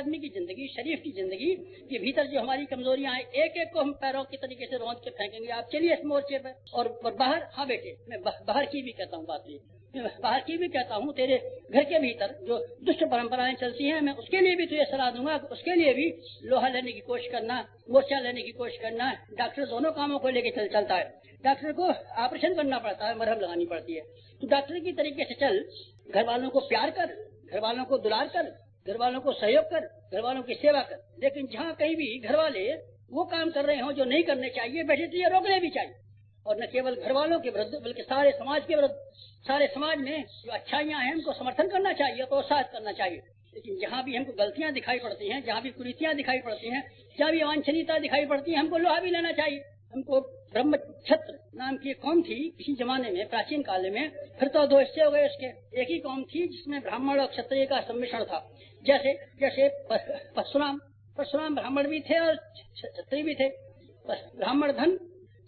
आदमी की जिंदगी, शरीफ की जिंदगी के भीतर जो हमारी कमजोरियां हैं, एक एक को हम पैरों के तरीके से रौंद के फेंकेंगे। आप चलिए इस मोर्चे पे। और बाहर, हाँ बेटे, मैं बाहर की भी कहता हूँ, बात नहीं, मैं बाहर की भी कहता हूँ। तेरे घर के भीतर जो दुष्ट परंपराएं चलती हैं, मैं उसके लिए भी तुझे सलाह दूंगा। उसके लिए भी लोहा लेने की कोशिश करना, मोर्चा लेने की कोशिश करना। डॉक्टर दोनों कामों को लेकर चलता है। डॉक्टर को ऑपरेशन करना पड़ता है, मरहम लगानी पड़ती है, तो डॉक्टर की तरीके से चल। घर वालों को प्यार कर, घर वालों को दुलार कर, घर वालों को सहयोग कर, घर वालों की सेवा कर। लेकिन जहाँ कहीं भी घर वाले वो काम कर रहे हो जो नहीं करने चाहिए, बेटे तुझे रोकने भी चाहिए। और न केवल घर वालों के विरुद्ध बल्कि सारे समाज के विरुद्ध, सारे समाज में जो अच्छाइयां हैं उनको समर्थन करना चाहिए, प्रोत्साहित करना चाहिए। लेकिन जहाँ भी हमको गलतियां दिखाई पड़ती हैं, जहाँ भी कुरीतियां दिखाई पड़ती हैं, जहाँ भी अवांछनीयता दिखाई पड़ती है, हमको लोहा भी लेना चाहिए। हमको ब्रह्म क्षत्र नाम की एक कौम थी किसी जमाने में, प्राचीन काल में। फिर तो दो हिस्से हो गए उसके। एक ही कौम थी जिसमें ब्राह्मण और क्षत्रिय का सम्मिश्रण था। जैसे जैसे परशुराम ब्राह्मण भी थे और क्षत्रिय भी थे। ब्राह्मण धन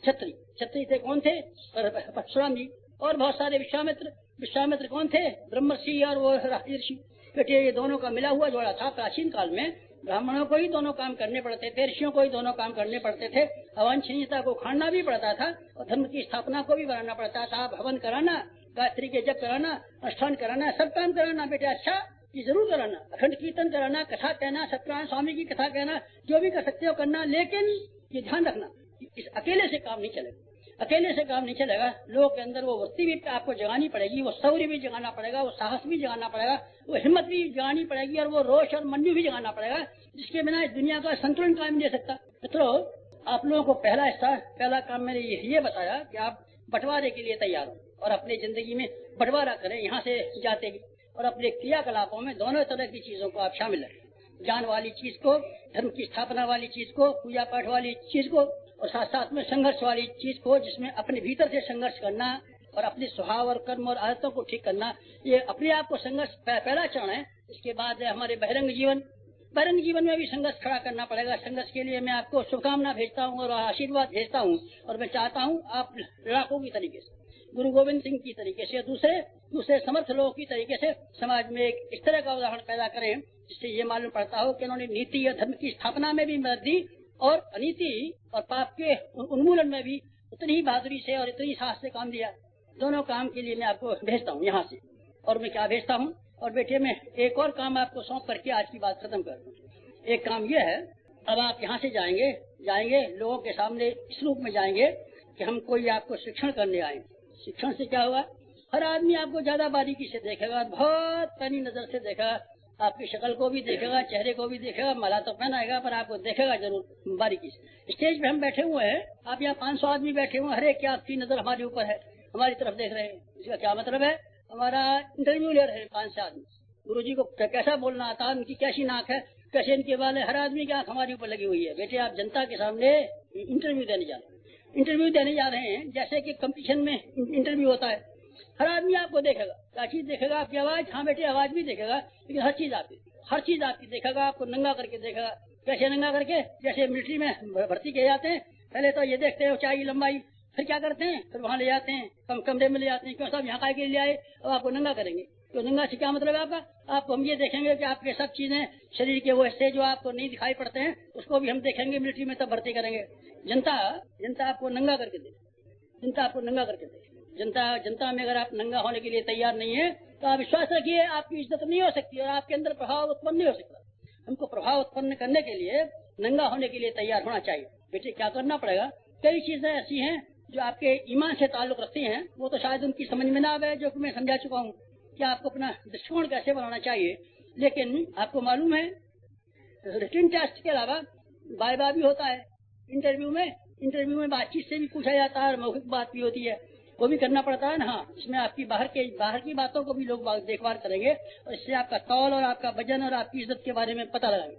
क्षत्रिय, क्षत्रिय थे कौन थे? परशुराम जी। और बहुत सारे विश्वामित्र कौन थे? ब्रह्मर्षि और वो ऋषि। बेटे ये दोनों का मिला हुआ जोड़ा था। प्राचीन काल में ब्राह्मणों को ही दोनों काम करने पड़ते थे, ऋषियों को ही दोनों काम करने पड़ते थे। अवांछनीयता को खाना भी पड़ता था और धर्म की स्थापना को भी बनाना पड़ता था। भवन कराना, गायत्री के जप कराना, अनुष्ठान कराना, सब काम कराना। बेटे अच्छा ये जरूर कराना, अखंड कीर्तन कराना, कथा कहना, सत्यनारायण स्वामी की कथा कहना, जो भी कर सकते हो करना। लेकिन ये ध्यान रखना, इस अकेले से काम नहीं चलेगा। अकेले से काम नहीं चलेगा। लोगों के अंदर वो वृत्ति भी आपको जगानी पड़ेगी, वो शौर्य भी जगाना पड़ेगा, वो साहस भी जगाना पड़ेगा, वो हिम्मत भी जगानी पड़ेगी और वो रोष और मन्यु भी जगाना पड़ेगा, जिसके बिना इस दुनिया का संतुलन कायम नहीं दे सकता। मित्रों, आप लोगों को पहला काम मैंने ये बताया कि आप बंटवारे के लिए तैयार हो और अपनी जिंदगी में बंटवारा करें। यहाँ से जाते ही और अपने क्रियाकलापों में दोनों तरह की चीजों को आप शामिल रखें। ज्ञान वाली चीज को, धर्म की स्थापना वाली चीज को, पूजा पाठ वाली चीज को, और साथ साथ में संघर्ष वाली चीज को, जिसमें अपने भीतर से संघर्ष करना और अपने स्वभाव और कर्म और आदतों को ठीक करना। ये अपने आप को संघर्ष पहला चरण है। इसके बाद है हमारे बहिरंग जीवन में भी संघर्ष खड़ा करना पड़ेगा। संघर्ष के लिए मैं आपको शुभकामना भेजता हूँ और आशीर्वाद भेजता हूँ। और मैं चाहता हूँ आप लड़ाकों की तरीके से, गुरु गोविंद सिंह की तरीके से, दूसरे समर्थ लोगों की तरीके से समाज में एक इस तरह का उदाहरण पैदा करें जिससे ये मालूम पड़ता हो कि उन्होंने नीति और धर्म की स्थापना में भी मदद दी और अनीति और पाप के उन्मूलन में भी उतनी ही बहादुरी से और इतनी साहस से काम दिया। दोनों काम के लिए मैं आपको भेजता हूँ यहाँ से। और मैं क्या भेजता हूँ? और बेटे मैं एक और काम आपको सौंप करके आज की बात खत्म कर दूँ। एक काम यह है, अब आप यहाँ से जाएंगे लोगों के सामने इस रूप में जाएंगे कि हम कोई आपको शिक्षण करने आए। शिक्षण से क्या होगा? हर आदमी आपको ज्यादा बारीकी से देखेगा, बहुत पैनी नजर से देखेगा, आपकी शक्ल को भी देखेगा, चेहरे को भी देखेगा, माला तो पहनाएगा पर आपको देखेगा जरूर बारीकी से। स्टेज पे हम बैठे हुए हैं, आप यहाँ 500 आदमी बैठे हुए हैं, हर एक की आपकी नजर हमारे ऊपर है, हमारी तरफ देख रहे हैं। इसका क्या मतलब है? हमारा इंटरव्यू ले रहे हैं 500 आदमी। गुरु जी को कैसा बोलना आता है, उनकी कैसी नाक है, कैसे इनके बाल है, हर आदमी की आंख हमारे ऊपर लगी हुई है। बेटे आप जनता के सामने इंटरव्यू देने जा रहे हैं जैसे कि कंपटीशन में इंटरव्यू होता है। हर आदमी आपको देखेगा, क्या चीज देखेगा? आपकी आवाज। हाँ बेटे आवाज भी देखेगा, लेकिन हर चीज आपकी देखेगा। आपको नंगा करके देखेगा। कैसे नंगा करके? जैसे मिलिट्री में भर्ती किए जाते हैं, पहले तो ये देखते हैं ऊंचाई लंबाई, फिर क्या करते हैं, फिर वहाँ ले जाते हैं, कमरे में ले जाते हैं। क्यों साहब यहाँ के लिए ले आए? अब आपको नंगा करेंगे। तो नंगा से क्या मतलब है आपका? आपको हम ये देखेंगे कि आपके सब चीजें शरीर के वो हिस्से जो आपको नहीं दिखाई पड़ते हैं उसको भी हम देखेंगे मिलिट्री में, तब भर्ती करेंगे। जनता आपको नंगा करके दे, जनता में अगर आप नंगा होने के लिए तैयार नहीं है तो आप विश्वास रखिए आपकी इज्जत नहीं हो सकती और आपके अंदर प्रभाव उत्पन्न नहीं हो सकता। हमको प्रभाव उत्पन्न करने के लिए नंगा होने के लिए तैयार होना चाहिए। बेटे क्या करना पड़ेगा? कई चीजें ऐसी हैं जो आपके ईमान से ताल्लुक रखती हैं, वो तो शायद उनकी समझ में ना आवे, जो कि मैं समझा चुका हूँ कि आपको अपना दृष्टिकोण कैसे बनाना चाहिए। लेकिन आपको मालूम है रिटन टेस्ट के अलावा वाइवा भी होता है। इंटरव्यू में बातचीत से भी पूछा जाता है और मौखिक बात भी होती है, वो भी करना पड़ता है ना। हाँ, इसमें आपकी बाहर की बातों को भी लोग देखभाल करेंगे और इससे आपका तौल और आपका वजन और आपकी इज्जत के बारे में पता लगाएंगे।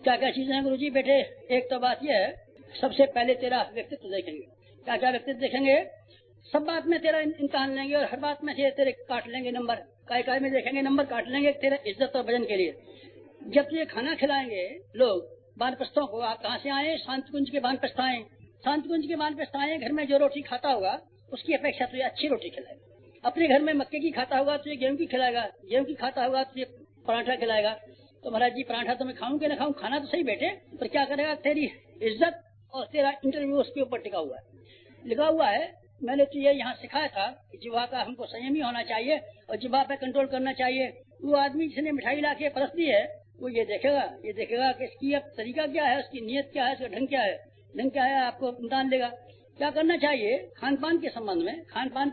क्या क्या चीजें हैं गुरु जी? बेटे एक तो बात यह है, सबसे पहले तेरा व्यक्तित्व देखेंगे। क्या क्या व्यक्तित्व देखेंगे? सब बात में तेरा इम्तिहान लेंगे और हर बात में से तेरे काट लेंगे नंबर, काय में देखेंगे नंबर काट लेंगे तेरा इज्जत और वजन के लिए। जब तुझे खाना खिलाएंगे लोग वानप्रस्थों को, आप कहाँ से आए? शांतिकुंज के वानप्रस्थ आए। शांतिकुंज के वानप्रस्थ आए, घर में जो रोटी खाता होगा उसकी अपेक्षा तुझे अच्छी रोटी खिलाएगा। अपने घर में मक्के की खाता होगा तुझे गेहूं की खिलाएगा, गेहूं की खाता होगा तुझे पराठा खिलाएगा। तो महाराज जी पराठा तो मैं खाऊं कि ना खाऊं, खाना तो सही बेटे, पर क्या करेगा, तेरी इज्जत और तेरा इंटरव्यू उसके ऊपर टिका हुआ है, लिखा हुआ है। मैंने तो ये यहाँ सिखाया था कि जिह्वा का हमको संयमी होना चाहिए और जिह्वा पे कंट्रोल करना चाहिए। वो आदमी जिसने मिठाई ला के परस दी है वो ये देखेगा कि इसकी अब तरीका क्या है, उसकी नीयत क्या है, उसका ढंग क्या है, आपको इम्तिहान लेगा। क्या करना चाहिए खान पान के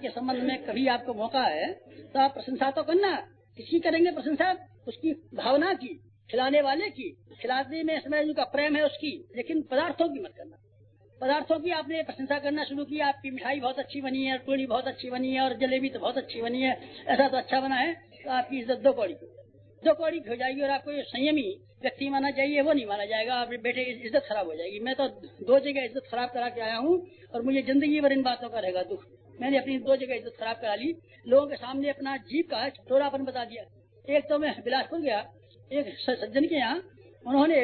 संबंध में कभी आपको मौका है तो आप प्रशंसा तो करना। किसकी करेंगे प्रशंसा? उसकी भावना की, खिलाने वाले की, खिलाने में इसमें जिनका प्रेम है उसकी, लेकिन पदार्थों की मत करना। पदार्थों की आपने प्रशंसा करना शुरू की, आपकी मिठाई बहुत अच्छी बनी है, पूड़ी बहुत अच्छी बनी है और जलेबी तो बहुत अच्छी बनी है, ऐसा तो अच्छा बना है, तो आपकी इज्जत दो कौड़ी हो जाएगी। और आपको ये संयमी व्यक्ति माना चाहिए, वो नहीं माना जाएगा। आप बेटे इज्जत खराब हो जाएगी। मैं तो 2 जगह इज्जत खराब करा के आया हूँ और मुझे जिंदगी भर इन बातों का रहेगा दुख। मैंने अपनी 2 जगह इज्जत खराब करा ली, लोगों के सामने अपना जीभ का चटोरापन बता दिया। एक तो मैं बिलासपुर गया, एक सज्जन के यहाँ, उन्होंने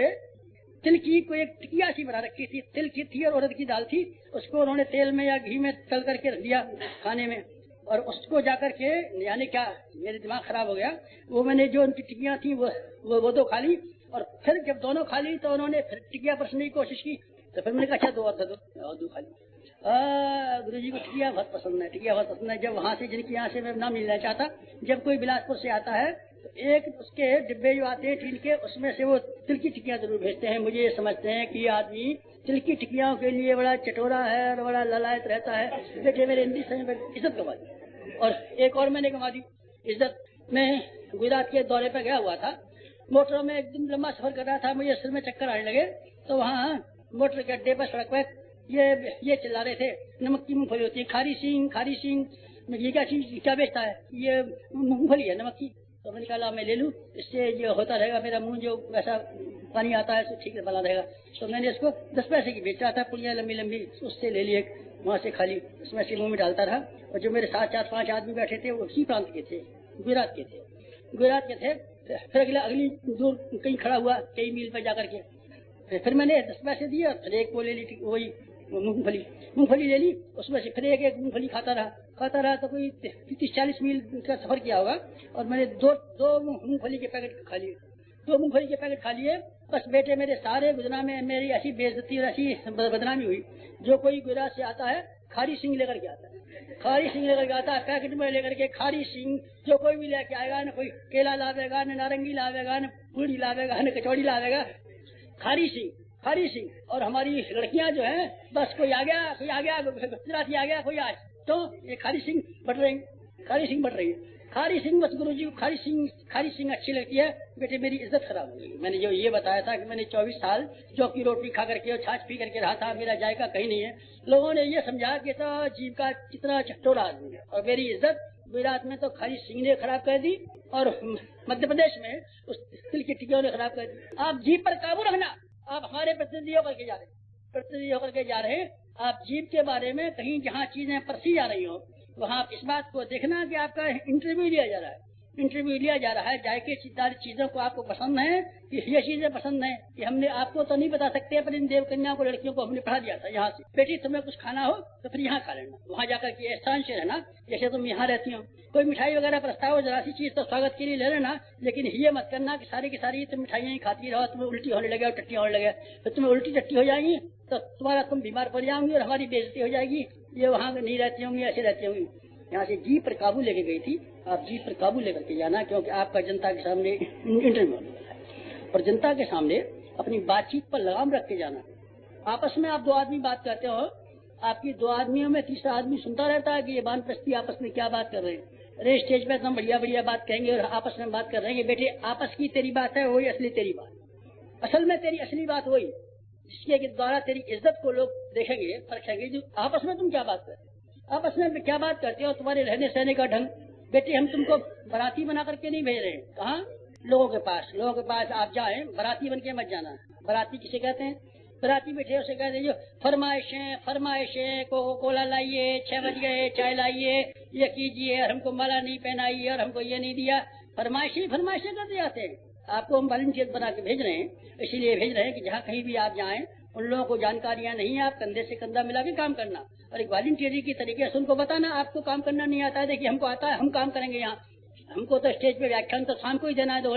तिल की कोई एक टिकिया सी बना रखी थी, तिल की थी और उड़द की दाल थी, उसको उन्होंने तेल में या घी में तल करके रख दिया खाने में, और उसको जाकर के यानी क्या, मेरे दिमाग खराब हो गया। वो मैंने जो उनकी टिकियां थी वो 2 खा ली, और फिर जब दोनों खा ली तो उन्होंने फिर टिकिया परसने की कोशिश की, तो फिर मैंने कहा अच्छा 2 और 2 खा ली। गुरु जी को टिकिया बहुत पसंद है। जब वहाँ से, जिनकी यहाँ से मैं नाम मिलना चाहता, जब कोई बिलासपुर से आता है तो एक उसके डिब्बे जो आते हैं टीन के, उसमें से वो तिल की टिकियां जरूर भेजते हैं। मुझे ये समझते हैं कि ये आदमी तिल की टिकियाओं के लिए बड़ा चटोरा है और बड़ा ललायत रहता है। बेटे मेरे हिंदी से इज्जत गंवा दी, और एक और मैंने गंवा दी इज्जत। मैं गुजरात के दौरे पर गया हुआ था, मोटर में एक दिन लंबा सफर कर रहा था, मुझे सिर में चक्कर आने लगे, तो वहाँ मोटर के अड्डे पर सड़क पर ये चिल्ला रहे थे, नमक की मूंगफली होती है, खारी सिंह। ये क्या चीज, क्या बेचता है? ये मूंगफली है नमक की। तो मैंने कहा मैं ले लूं, इससे जो होता रहेगा मेरा मुंह जो वैसा पानी आता है ठीक से बना रहेगा। तो मैंने इसको 10 पैसे की बेच रहा था, पुड़िया लंबी, उससे ले ली एक, वहाँ से खाली, उसमें से मुंह में डालता रहा। और जो मेरे साथ 4-5 आदमी बैठे थे वो उसी प्रांत के थे, गुजरात के थे। फिर अगली दूर कहीं खड़ा हुआ, कई मील पर जाकर के फिर मैंने 10 पैसे दिए और फिर एक वो ले ली, वही मूंगफली ले ली। उसमें से फिर एक मूंगफली खाता रहा तो कोई 30-40 मील का सफर किया होगा, और मैंने दो मूंगफली के पैकेट खा लिए। बस बेटे मेरे सारे गुजरात में मेरी ऐसी बेइज्जती और ऐसी बदनामी हुई। जो कोई गुजरात से आता है खारी सिंह लेकर के आता है, पैकेट में लेकर के खारी सिंह। जो कोई भी लेके आएगा, न कोई केला लावेगा, न नारंगी लावेगा, न पूड़ी लावेगा, न कचौड़ी लावेगा, खारी सिंह। और हमारी लड़कियां जो हैं, बस कोई आ गया गुजराती आ गया, कोई आज, तो ये खारी सिंह बढ़ रही है। खारी सिंह, बस गुरु जी को खारी सिंह अच्छी लगती है। बेटे मेरी इज्जत खराब हो गई। मैंने जो ये बताया था कि मैंने 24 साल जौ की रोटी खा करके और छाछ पी करके रहा था, मेरा जायका कहीं नहीं है। लोगों ने ये समझा कि तो जीव का कितना चटोरा आदमी है, और मेरी इज्जत गुजरात में तो खारी सिंह ने खराब कर दी, और मध्य प्रदेश में उस तिल की टिकियों ने खराब कर दी। आप जीव पर काबू रखना। आप हमारे प्रतिनिधि होकर के जा रहे हैं। आप जीव के बारे में कहीं जहाँ चीजें परसी जा रही हो, वहाँ आप इस बात को देखना कि आपका इंटरव्यू लिया जा रहा है। जायके चीजों को आपको पसंद है कि ये चीजें पसंद है कि हमने आपको तो नहीं बता सकते, पर इन देव कन्याओं को, लड़कियों को हमने पढ़ा दिया था यहाँ से, बेटी तुम्हें कुछ खाना हो तो फिर यहाँ खा लेना, वहाँ जाकर के स्थान से रहना, जैसे तुम यहाँ रहती हो। कोई मिठाई वगैरह प्रस्ताव जरा सी चीज तो स्वागत के लिए ले लेना, लेकिन ये मत करना कि सारी की सारी तुम मिठाइयाँ ही खाती रहो, तुम्हें उल्टी होने लगे और टट्टी होने लगे। तो तुम्हें उल्टी टट्टी हो जाएंगी तो तुम बीमार पड़ जाओगी और हमारी बेइज्जती हो जाएगी। ये वहाँ नहीं रहती होंगी, ऐसे रहती होंगी। यहाँ से जीभ पर काबू लेके गई थी, आप जीभ पर काबू लेकर के जाना, क्योंकि आपका जनता के सामने इंटरव्यू है, और जनता के सामने अपनी बातचीत पर लगाम रख के जाना। आपस में आप 2 आदमी बात करते हो, आपकी 2 आदमियों में तीसरा आदमी सुनता रहता है कि ये वानप्रस्थी आपस में क्या बात कर रहे हैं। अरे स्टेज पे एकदम बढ़िया बात कहेंगे और आपस में बात कर रहे हैं। बेटे आपस की तेरी बात है, वही असली तेरी बात। असल में तेरी असली बात वही जिसके द्वारा तेरी इज्जत को लोग देखेंगे, परखेंगे। जो आपस में तुम क्या बात करते हो, आपस में क्या बात करते हो, तुम्हारे रहने सहने का ढंग। बेटे हम तुमको बाराती बना करके नहीं भेज रहे हैं, कहाँ, लोगों के पास आप जाए, बाराती बन के मत जाना। बाराती किसे कहते हैं? बाराती बैठे उसे कहते हैं जो फरमाइशें, कोला लाइए, 6 बज गए, चाय लाइए, ये कीजिए, और हमको माला नहीं पहनाइए, और हमको ये नहीं दिया। फरमाइशें करते जाते हैं। आपको हम वॉलंटियर बना के भेज रहे हैं, इसीलिए भेज रहे हैं कि जहाँ कहीं भी आप जाएं, उन लोगों को जानकारियां नहीं है, आप कंधे से कंधा मिला के काम करना, और एक वॉलंटियरी की तरीके से उनको बताना आपको काम करना नहीं आता है, देखिए हमको आता है, हम काम करेंगे यहाँ, हमको तो स्टेज पे व्याख्यान तो शाम को ही देना है, 2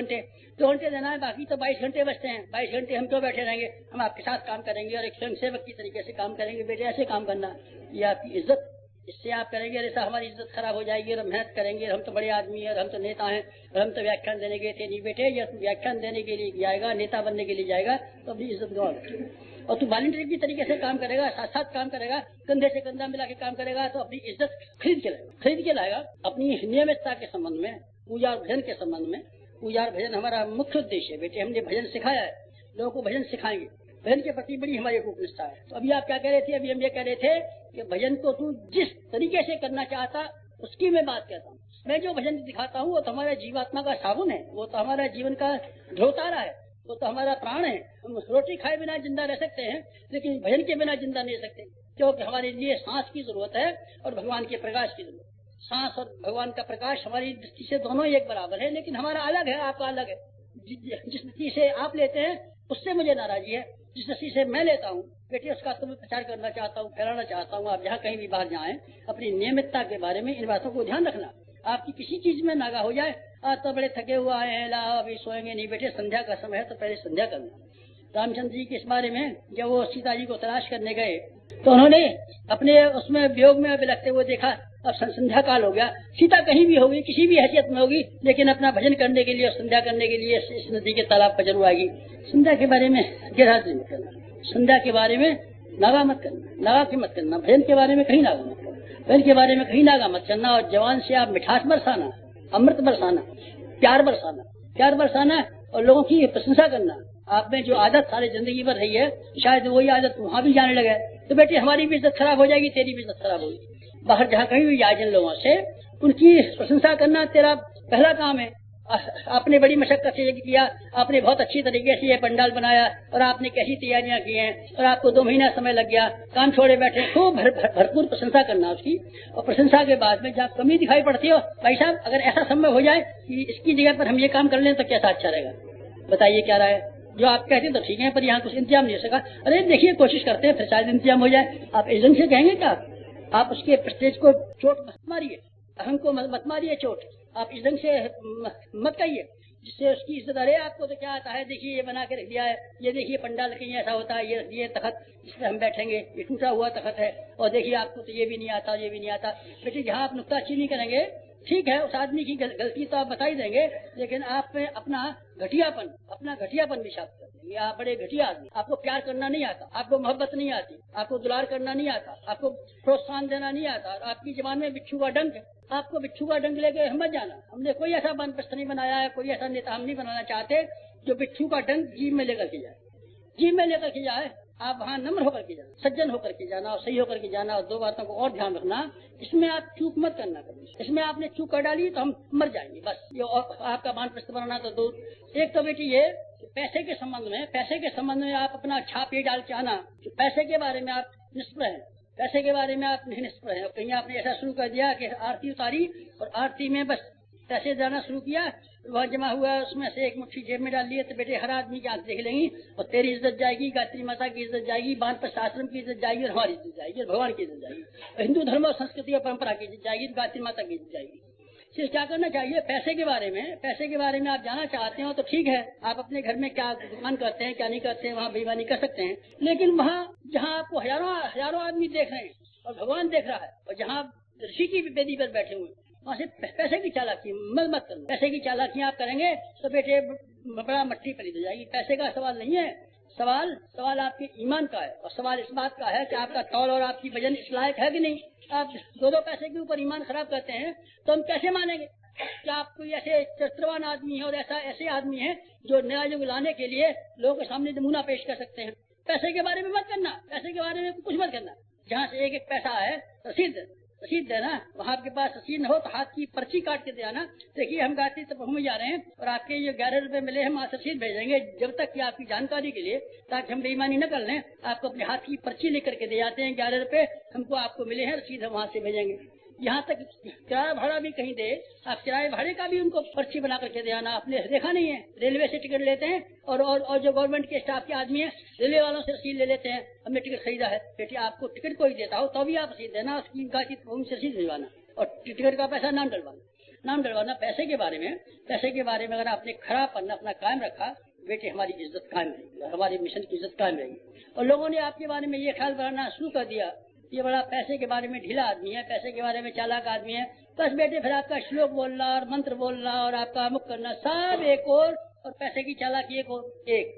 घंटे देना है, बाकी तो 22 घंटे बचते हैं। 22 घंटे हम क्यों बैठे रहेंगे, हम आपके साथ काम करेंगे और एक स्वयं सेवक की तरीके से काम करेंगे। बेटे ऐसे काम करना, ये आपकी इज्जत, इससे आप करेंगे, ऐसा हमारी इज्जत खराब हो जाएगी और मेहनत करेंगे, हम तो बड़े आदमी हैं और हम तो नेता हैं और हम तो व्याख्यान देने गए थे। नहीं बेटे, ये व्याख्यान देने के लिए जाएगा, नेता बनने के लिए जाएगा तो अपनी इज्जत गवा बैठेगा। और तू वॉलंटियर की तरीके से काम करेगा, साथ साथ काम करेगा, कंधे से कंधा मिला के काम करेगा तो अपनी इज्जत खरीद के लाएगा। अपनी नियमितता के संबंध में, पूजा और भजन के संबंध में, पूजा और भजन हमारा मुख्य उद्देश्य है। बेटे हमने भजन सिखाया है, लोगों को भजन सिखाएंगे, भजन के प्रति बड़ी हमारी निष्ठा है। तो अभी आप क्या कह रहे थे, अभी हम ये कह रहे थे कि भजन को तू जिस तरीके से करना चाहता उसकी मैं बात कहता हूँ। मैं जो भजन दिखाता हूँ वो तो हमारे जीवात्मा का साबुन है, वो तो हमारा जीवन का ध्रुवतारा है, वो तो हमारा प्राण है। हम रोटी खाए बिना जिंदा रह सकते हैं लेकिन भजन के बिना जिंदा नहीं रह सकते, क्योंकि हमारे लिए सांस की जरूरत है और भगवान के प्रकाश की जरूरत। सांस और भगवान का प्रकाश हमारी दृष्टि से दोनों एक बराबर है, लेकिन हमारा अलग है, आपका अलग है। जिस दृष्टि से आप लेते हैं उससे मुझे नाराजगी है, जिस दृष्टि से मैं लेता हूँ बेटे उसका तुम्हें प्रचार करना चाहता हूँ, फैलाना चाहता हूँ। आप जहाँ कहीं भी बाहर जाएं अपनी नियमितता के बारे में इन बातों को ध्यान रखना। आपकी किसी चीज में नागा हो जाए, आज तो बड़े थके हुए आए हैं, ला अभी सोएंगे नहीं बेटे, संध्या का समय है तो पहले संध्या करना। रामचंद्र जी के इस बारे में जब वो सीता जी को तलाश करने गए तो उन्होंने अपने उसमें वियोग में बिलखते हुए देखा, अब संध्या काल हो गया, सीता कहीं भी होगी, किसी भी हैसियत में होगी, लेकिन अपना भजन करने के लिए और संध्या करने के लिए इस नदी के तालाब पर जरूर आएगी। संध्या के बारे में गिरहस्ती मत करना, संध्या के बारे में नागा मत करना, नागा की मत करना, भजन के बारे में कहीं नागा मत करना, भजन के बारे में कहीं नागा मत करना। और जवान से आप मिठास बरसाना, अमृत बरसाना, प्यार बरसाना और लोगों की प्रशंसा करना। आप में जो आदत सारी जिंदगी भर रही है, शायद वही आदत वहाँ भी जाने लगे तो बेटे हमारी भी इज्जत खराब हो जाएगी, तेरी भी इज्जत खराब होगी। बाहर जहाँ कहीं भी जाए जिन लोगों से उनकी प्रशंसा करना तेरा पहला काम है। आपने बड़ी मशक्कत से ये किया, आपने बहुत अच्छी तरीके से ये पंडाल बनाया और आपने कैसी तैयारियां की हैं और आपको 2 महीना समय लग गया, काम छोड़े बैठे, खूब भरपूर प्रशंसा करना उसकी। और प्रशंसा के बाद में जहाँ कमी दिखाई पड़ती हो, भाई साहब अगर ऐसा संभव हो जाए कि इसकी जगह पर हम ये काम कर लें तो कैसा अच्छा रहेगा, बताइए क्या राय। जो आप कहते हैं तो ठीक है, पर यहाँ कुछ इंतजाम नहीं हो सका, अरे देखिए कोशिश करते हैं फिर शायद इंतजाम हो जाए। आप इस ढंग से कहेंगे क्या? आप उसके प्रेस्टेज को चोट मत मारिए, अहम को मत मारिए चोट, आप इस ढंग से मत कहिए जिससे उसकी इज्जत। अरे आपको तो क्या आता है, देखिए ये बना के रख दिया है, ये देखिए पंडाल कहीं ऐसा होता है, ये तखत जिसमें हम बैठेंगे ये टूटा हुआ तखत है, और देखिए आपको तो ये भी नहीं आता, ये भी नहीं आता। बेटे जहाँ आप नुक्ताचीनी करेंगे ठीक है, उस आदमी की गलती तो आप बता ही देंगे, लेकिन आप में अपना घटियापन भी साफ कर देंगे। आप बड़े घटिया आदमी, आपको प्यार करना नहीं आता, आपको मोहब्बत नहीं आती, आपको दुलार करना नहीं आता, आपको प्रोत्साहन देना नहीं आता, आपकी जबान में बिच्छू का डंक है। आपको बिच्छू का डंक लेके हम मत जाना, हमने कोई ऐसा बनप्रस्थ नहीं बनाया है, कोई ऐसा नेता हम नहीं बनाना चाहते जो बिच्छू का डंक जीव में लेकर के जाए, जीव में लेकर के जाए। आप वहाँ नम्र होकर के जाना, सज्जन होकर के जाना और सही होकर के जाना। और 2 बातों को और ध्यान रखना, इसमें आप चूक मत करना कभी, इसमें आपने चूक कर डाली तो हम मर जाएंगे बस। ये और आपका वानप्रस्थ बनाना तो दूर। एक तो बेटी ये पैसे के संबंध में आप अपना छाप ये डाल के आना, पैसे के बारे में आप निष्प्रह हैं, पैसे के बारे में आप नहीं निष्प्रह हैं। कहीं आपने ऐसा शुरू कर दिया कि आरती उतारी और आरती में बस पैसे जाना शुरू किया, वह जमा हुआ उसमें से एक मुट्ठी जेब में डाल लिए तो बेटे हर आदमी की आंख देख लेंगी और तेरी इज्जत जाएगी, गायत्री माता की इज्जत जाएगी, वानप्रस्थ आश्रम की इज्जत जाएगी और हमारी इज्जत जाएगी और भगवान की इज्जत जाएगी, हिंदू धर्म और संस्कृति और परंपरा की इज्जत जाएगी, गायत्री माता की इज्जत जाएगी। इसलिए क्या करना चाहिए, पैसे के बारे में आप जाना चाहते हो तो ठीक है, आप अपने घर में क्या गुमान करते हैं क्या नहीं करते हैं वहाँ बेईमानी कर सकते हैं, लेकिन वहाँ जहाँ आपको हजारों आदमी देख रहे हैं और भगवान देख रहा है और जहाँ ऋषि की वेदी पर बैठे हुए वहाँ से पैसे की चालाकी मत करना। पैसे की चालाकी आप करेंगे तो बेटे बड़ा मट्टी पड़ी हो जाएगी। पैसे का सवाल नहीं है, सवाल आपके ईमान का है और सवाल इस बात का है कि आपका तौल और आपकी वजन इस लायक है कि नहीं। आप 2 पैसे के ऊपर ईमान खराब करते हैं तो हम कैसे मानेंगे कि आप कोई ऐसे चरित्रवान आदमी है और ऐसे आदमी है जो नया युग लाने के लिए लोगों के सामने नमूना पेश कर सकते हैं। पैसे के बारे में मत करना, पैसे के बारे में कुछ मत करना। जहाँ से एक पैसा है रसीद देना, वहाँ आपके पास रसीद न हो तो हाथ की पर्ची काट के दे आना, देखिए हम गायत्री तपोवन में जा रहे हैं और आपके ये 11 रुपए मिले हम आज रसीद भेजेंगे, जब तक कि आपकी जानकारी के लिए, ताकि हम बेईमानी न कर लें। आपको अपने हाथ की पर्ची लेकर के दे जाते हैं, 11 रुपए हमको आपको मिले हैं, रसीद हम वहाँ से भेजेंगे। यहाँ तक किराया भाड़ा भी कहीं दे, आप किराए भाड़े का भी उनको पर्ची बना करके दे आना। आपने देखा नहीं है, रेलवे से टिकट लेते हैं और जो गवर्नमेंट के स्टाफ के आदमी है रेलवे वालों से रसीद ले लेते हैं, हमने टिकट खरीदा है, बेटी आपको टिकट कोई देता हो तो भी आप रसीद देना, उसकी से रसीद भिजवाना और टिकट का पैसा ना डलवाना। नाम डलवाना पैसे के बारे में। पैसे के बारे में अगर आपने खराब पन्ना अपना कायम रखा, बेटे हमारी इज्जत कायम रहेगी, हमारे मिशन की इज्जत कायम रहेगी। और लोगों ने आपके बारे में ये ख्याल बनाना शुरू कर दिया, ये बड़ा पैसे के बारे में ढीला आदमी है, पैसे के बारे में चालाक आदमी है, बस बेटे फिर आपका श्लोक बोलना और मंत्र बोलना और आपका अमुक करना सब एक और पैसे की चालाकी एक और। एक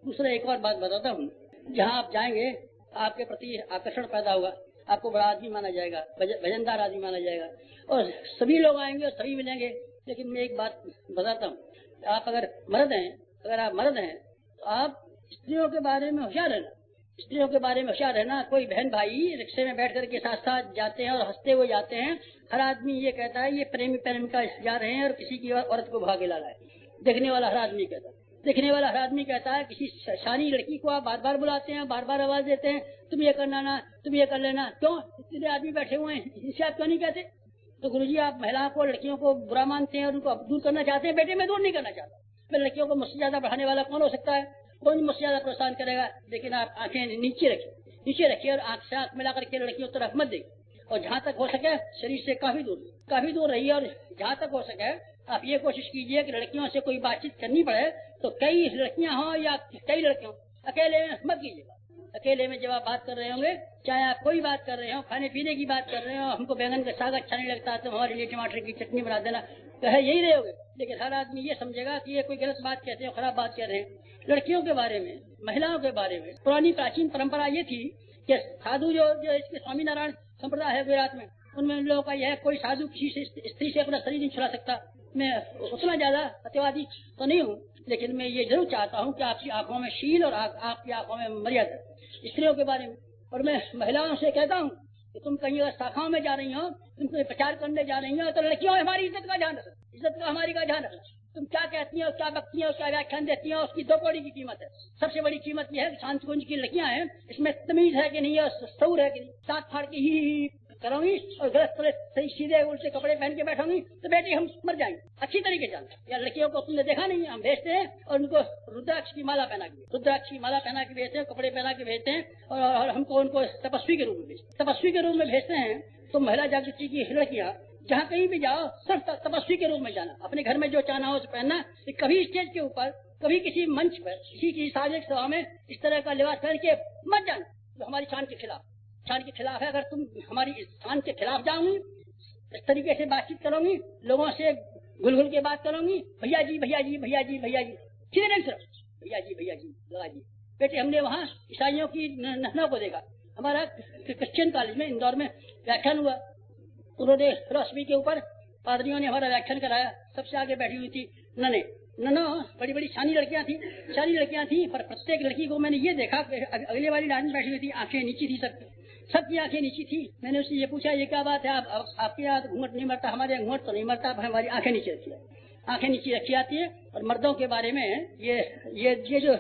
दूसरा एक और बात बताता हूँ, जहाँ आप जाएंगे आपके प्रति आकर्षण पैदा होगा, आपको बड़ा आदमी माना जाएगा, वजनदार आदमी माना जाएगा, और सभी लोग आएंगे और सभी मिलेंगे। लेकिन मैं एक बात बताता हूँ, आप अगर मर्द हैं तो आप स्त्रियों के बारे में होशियार रहना, स्त्रियों के बारे में होशियार रहना। कोई बहन भाई रिक्शे में बैठ करके साथ साथ जाते हैं और हंसते हुए जाते हैं, हर आदमी ये कहता है ये प्रेमी प्रेमिका जा रहे हैं और किसी की औरत को भागे ला रहा है। देखने वाला हर आदमी कहता है किसी शानी लड़की को आप बार बार बुलाते हैं, बार बार आवाज देते हैं, तुम ये करना ना, तुम ये कर लेना, क्यों? इतने आदमी बैठे हुए हैं, इनसे आप क्यों नहीं कहते? तो गुरुजी आप महिलाओं को, लड़कियों को बुरा मानते हैं और उनको दूर करना चाहते हैं। बेटे मैं दूर नहीं करना चाहता, मैं लड़कियों को मुझसे ज्यादा बढ़ाने वाला कौन हो सकता है? कौन मुझसे ज्यादा प्रोत्साहन करेगा? लेकिन आप आंखें नीचे रखिए और आंख से आंख मिला करके लड़कियों तरफ मत देखिए, और जहाँ तक हो सके शरीर से काफी दूर रहिए। और जहाँ तक हो सके आप ये कोशिश कीजिए कि लड़कियों से कोई बातचीत करनी पड़े तो कई लड़कियां हों या कई लड़के हों, अकेले में मत कीजिएगा। अकेले में जब आप बात कर रहे होंगे, चाहे आप कोई बात कर रहे हो, खाने पीने की बात कर रहे हो, हमको बैंगन का साग अच्छा नहीं लगता तो हमारे लिए टमाटर की चटनी बना देना, कहे यही रहोगे। लेकिन हर आदमी ये समझेगा कि ये कोई गलत बात कहते हैं, खराब बात कह रहे हैं। लड़कियों के बारे में, महिलाओं के बारे में पुरानी प्राचीन परंपरा ये थी कि साधु जो इसके स्वामीनारायण संप्रदाय है गुजरात में, उनमें उन लोगों का यह कोई साधु किसी स्त्री से अपना शरीर नहीं छुड़ा सकता। मैं उतना ज्यादा सत्यवादी तो नहीं हूँ, लेकिन मैं ये जरूर चाहता हूँ कि आपकी आंखों में शील और आपकी आंखों में मर्यादा स्त्रियों के बारे में। और मैं महिलाओं से कहता हूँ कि तुम कहीं अगर शाखाओं में जा रही हो, तुम कोई प्रचार करने जा रही हो, तो लड़कियों हमारी इज्जत का ध्यान रखना, हमारी का ध्यान रखना। तुम क्या कहती हो, क्या बकती हो, क्या व्याख्यान देती हो, उसकी 2 कौड़ी की कीमत है। सबसे बड़ी कीमत यह है कि शांति कुंज की लड़कियां हैं, इसमें तमीज है कि नहीं है, शऊर है कि नहीं। साथ फाड़ की ही करोगी और गलत सही सीधे उल्टे कपड़े पहन के बैठोगी तो बेटी हम मर जाएंगे। अच्छी तरीके जानते या लड़कियों को तुमने देखा नहीं, हम भेजते हैं और उनको रुद्राक्ष की माला पहना के भेजते हैं, कपड़े पहना के भेजते हैं और हमको उनको तपस्वी के रूप में भेजते हैं। तो महिला जागृति की लड़कियां जहाँ कहीं भी जाओ सिर्फ तपस्वी के रूप में जाना, अपने घर में जो चाहना हो उसे पहनना। कभी स्टेज के ऊपर, कभी किसी मंच पर, किसी की सार्वजनिक सभा में इस तरह का लिबास पहन के मत जाना जो हमारी शान के खिलाफ है। अगर तुम हमारी शान के खिलाफ जाओगी, इस तरीके से बातचीत करोगी, लोगों से घुल के बात करोगी, भैया जी सीधे नहीं सिर्फ भैया जी लगा जी। बेटे हमने वहाँ ईसाइयों की नहना को देखा, हमारा क्रिश्चियन कॉलेज में इंदौर में व्याख्यान हुआ, उन्होंने फिलॉसफी के ऊपर पादरियों ने हमारा व्याख्यान कराया। सबसे आगे बैठी हुई थी ननो, बड़ी बड़ी शानी लड़कियां थी, पर प्रत्येक लड़की को मैंने ये देखा, अगले वाली लाइन में बैठी हुई थी, आंखें नीची थी, सबकी आंखें नीची थी। मैंने उससे ये पूछा ये क्या बात है, आपके यहाँ घूंघट नहीं मरता, हमारे यहाँ घूंघट तो नहीं मरता, हमारी आंखें नीचे रखी जाती है। और मर्दों के बारे में ये जो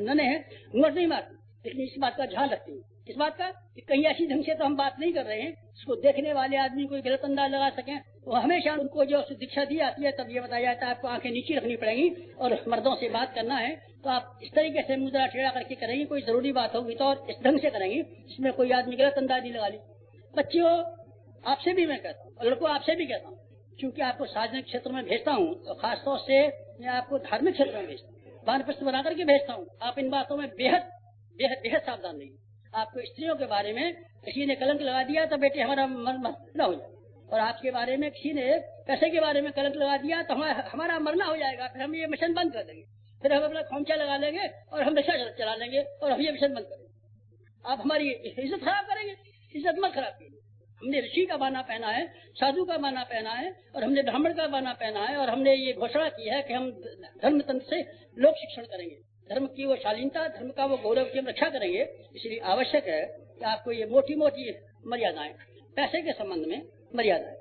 नने हैं घूंघट नहीं मारती, लेकिन इस बात का ध्यान रखती है, इस बात का कि कहीं ऐसी ढंग से तो हम बात नहीं कर रहे हैं इसको देखने वाले आदमी कोई गलत अंदाज लगा सकें। तो हमेशा उनको जो शिक्षा दी जाती है तब ये बताया जाता है आपको आंखें नीचे रखनी पड़ेगी और मर्दों से बात करना है तो आप इस तरीके से मुद्रा टेढ़ा करके करेंगे, कोई जरूरी बात होगी तो और इस ढंग से करेंगे इसमें कोई आदमी गलत अंदाज नहीं लगा ली। बच्चियों आपसे भी मैं कहता हूँ और लड़कों आपसे भी कहता हूँ, क्योंकि आपको सार्वजनिक क्षेत्र में भेजता हूँ तो खासतौर से मैं आपको धार्मिक क्षेत्र में भेजता हूँ, वानप्रस्थ बना करके भेजता हूँ। आप इन बातों में बेहद सावधान रहिए। आपको स्त्रियों के बारे में किसी ने कलंक लगा दिया तो बेटे हमारा मरना हो जाए, और आपके बारे में किसी ने पैसे के बारे में कलंक लगा दिया तो हमारा मरना हो जाएगा। फिर हम ये मिशन बंद कर देंगे, फिर हम अपना खोमचा लगा लेंगे और हम रिक्शा चला लेंगे और हम ये मिशन बंद करेंगे। आप हमारी इज्जत खराब करेंगे, इज्जत मत खराब कीजिए। हमने ऋषि का बाना पहना है, साधु का बाना पहना है और हमने ब्राह्मण का बाना पहना है और हमने ये घोषणा की है कि हम धर्म तंत्र से लोक शिक्षण करेंगे, धर्म की वो शालीनता, धर्म का वो गौरव की हम रक्षा करेंगे। इसलिए आवश्यक है कि आपको ये मोटी मर्यादाएं, पैसे के संबंध में मर्यादा है,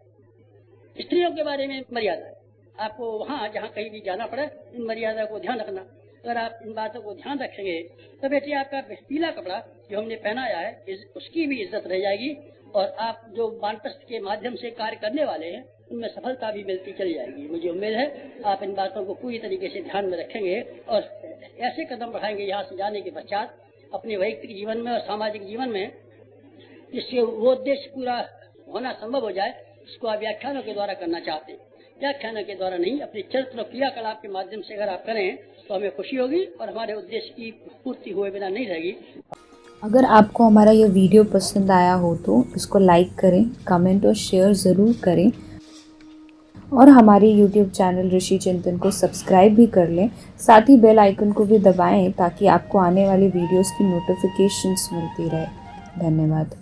स्त्रियों के बारे में मर्यादा है, आपको वहाँ जहाँ कहीं भी जाना पड़े इन मर्यादा को ध्यान रखना। अगर आप इन बातों को ध्यान रखेंगे तो बेटे आपका पीला कपड़ा जो हमने पहनाया है उसकी भी इज्जत रह जाएगी और आप जो वानप्रस्थ के माध्यम से कार्य करने वाले हैं उनमें सफलता भी मिलती चली जाएगी। मुझे उम्मीद है आप इन बातों को पूरी तरीके से ध्यान में रखेंगे और ऐसे कदम बढ़ाएंगे यहाँ से जाने के पश्चात अपने वैयक्तिक जीवन में और सामाजिक जीवन में, जिससे वो उद्देश्य पूरा होना संभव हो जाए, इसको आप व्याख्यानों के द्वारा करना चाहते हैं। व्याख्यान के द्वारा नहीं, अपने चरित्र और क्रियाकलाप के माध्यम से अगर आप करें तो हमें खुशी होगी और हमारे उद्देश्य की पूर्ति हुए बिना नहीं रहेगी। अगर आपको हमारा यह वीडियो पसंद आया हो तो इसको लाइक करें, कमेंट और शेयर ज़रूर करें और हमारे YouTube चैनल ऋषि चिंतन को सब्सक्राइब भी कर लें। साथ ही बेल आइकन को भी दबाएं ताकि आपको आने वाली वीडियोस की नोटिफिकेशंस मिलती रहे। धन्यवाद।